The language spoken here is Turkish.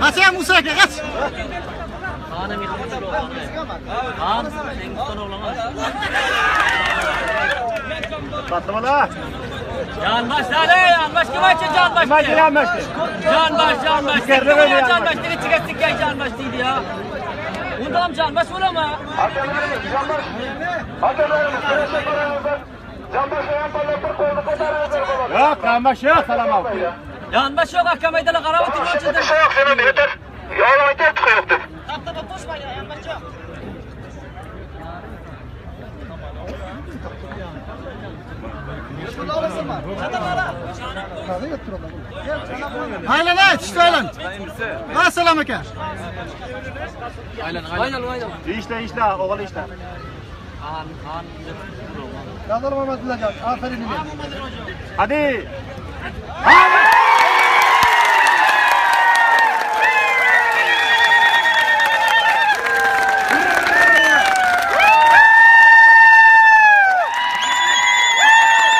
Kaç ya Musa kaç. Hanım yıkıldı oğlan. Han sen son oğlan. Patlamala. Canbaş hadi canbaş kim açı canbaş? Kim açı canbaş? Canbaş. Yukarıda böyle Canbaş canbaş. dedi çıkarttık ya canbaş dedi ya. Bundan canbaş olur mu? Yok canbaş yok salam al. Canbaş yok akamayda la karavatı mı açıldı? Haylan et işte haylan. Ha selam aka. Aynen. İşte oğul işte. Han. Yazalım Ahmet Bilal. Aferin. Hadi. Ha!